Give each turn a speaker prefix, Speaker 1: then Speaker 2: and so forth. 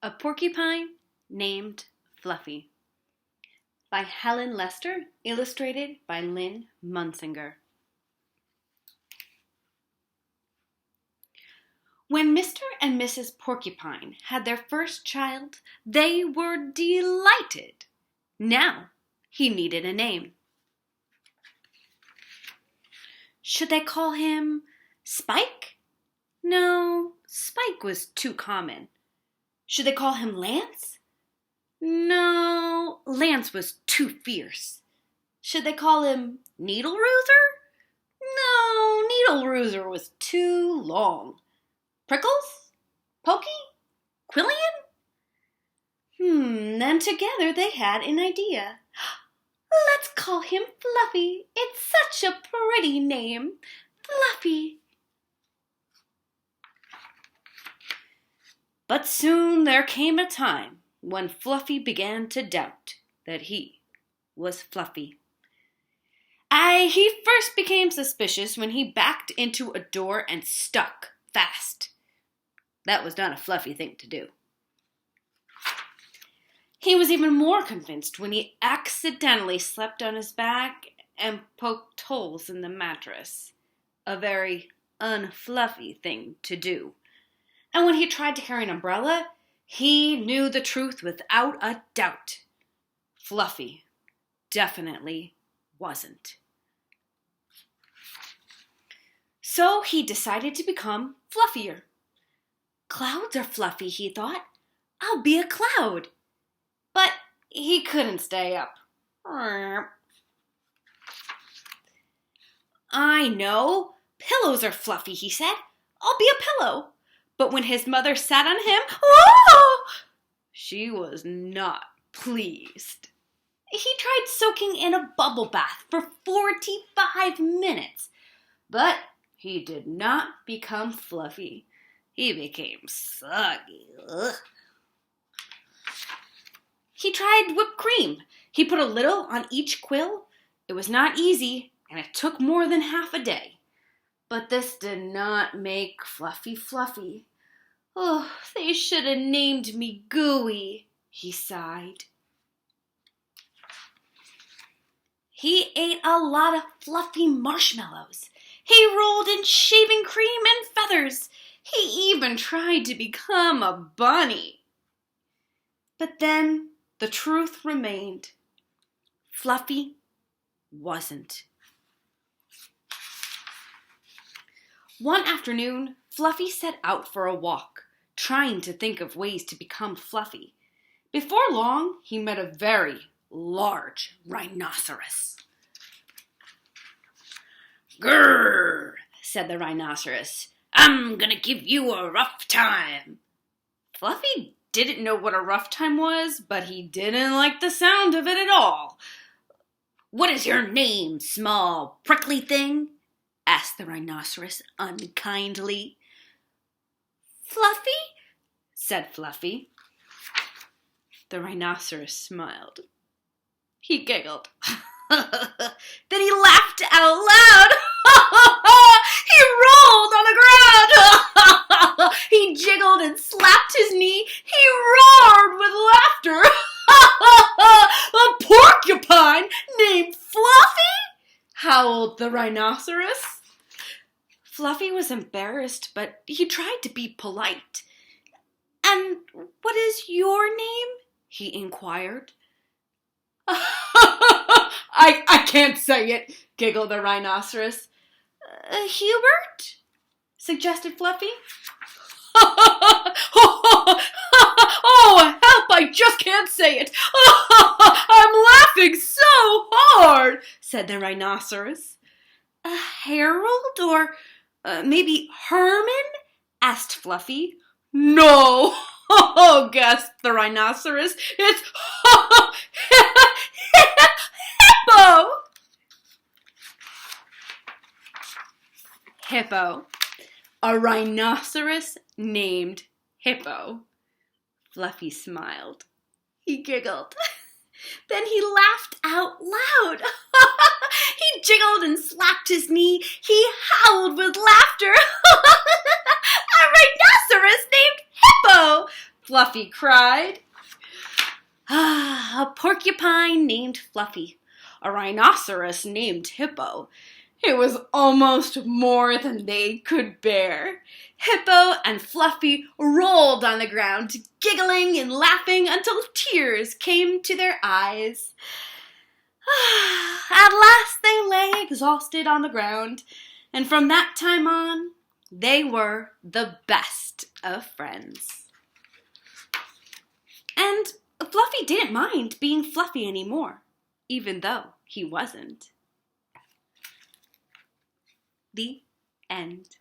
Speaker 1: A Porcupine Named Fluffy by Helen Lester, illustrated by Lynn Munsinger. When Mr. and Mrs. Porcupine had their first child, they were delighted. Now he needed a name. Should they call him Spike? No, Spike was too common. Should they call him Lance? No, Lance was too fierce. Should they call him Needle Rooser? No, Needle Rooser was too long. Prickles? Pokey? Quillian? Then together they had an idea. Let's call him Fluffy. It's such a pretty name. Fluffy. But soon there came a time when Fluffy began to doubt that he was Fluffy. He first became suspicious when he backed into a door and stuck fast. That was not a Fluffy thing to do. He was even more convinced when he accidentally slept on his back and poked holes in the mattress. A very unfluffy thing to do. And when he tried to carry an umbrella, he knew the truth without a doubt. Fluffy definitely wasn't. So he decided to become fluffier. Clouds are fluffy, he thought. I'll be a cloud. But he couldn't stay up. I know. Pillows are fluffy, he said. I'll be a pillow. But when his mother sat on him, she was not pleased. He tried soaking in a bubble bath for 45 minutes, but he did not become fluffy. He became soggy. Ugh. He tried whipped cream. He put a little on each quill. It was not easy, and it took more than half a day. But this did not make Fluffy fluffy. Oh, they should have named me Gooey, he sighed. He ate a lot of fluffy marshmallows. He rolled in shaving cream and feathers. He even tried to become a bunny. But then the truth remained. Fluffy wasn't. One afternoon, Fluffy set out for a walk, trying to think of ways to become Fluffy. Before long, he met a very large rhinoceros. "Grrr," said the rhinoceros. "I'm gonna give you a rough time." Fluffy didn't know what a rough time was, but he didn't like the sound of it at all. "What is your name, small prickly thing?" asked the rhinoceros unkindly. "Fluffy," said Fluffy. The rhinoceros smiled. He giggled. Then he laughed out loud. He rolled on the ground. He jiggled and slapped his knee. He roared with laughter. "A porcupine named Fluffy?" howled the rhinoceros. Fluffy was embarrassed, but he tried to be polite. "And what is your name?" he inquired. I can't say it," giggled the rhinoceros. "Hubert?" suggested Fluffy. "Oh, help, I just can't say it. I'm laughing so hard," said the rhinoceros. "Harold or maybe Herman?" asked Fluffy. "No," gasped the rhinoceros. "It's Hippo." Hippo. A rhinoceros named Hippo. Fluffy smiled. He giggled. Then he laughed out loud. He jiggled and slapped his knee. He howled with laughter. "A rhinoceros named Hippo!" Fluffy cried. A porcupine named Fluffy, a rhinoceros named Hippo. It was almost more than they could bear. Hippo and Fluffy rolled on the ground, giggling and laughing until tears came to their eyes. At last they lay exhausted on the ground, and from that time on, they were the best of friends. And Fluffy didn't mind being Fluffy anymore, even though he wasn't. The end.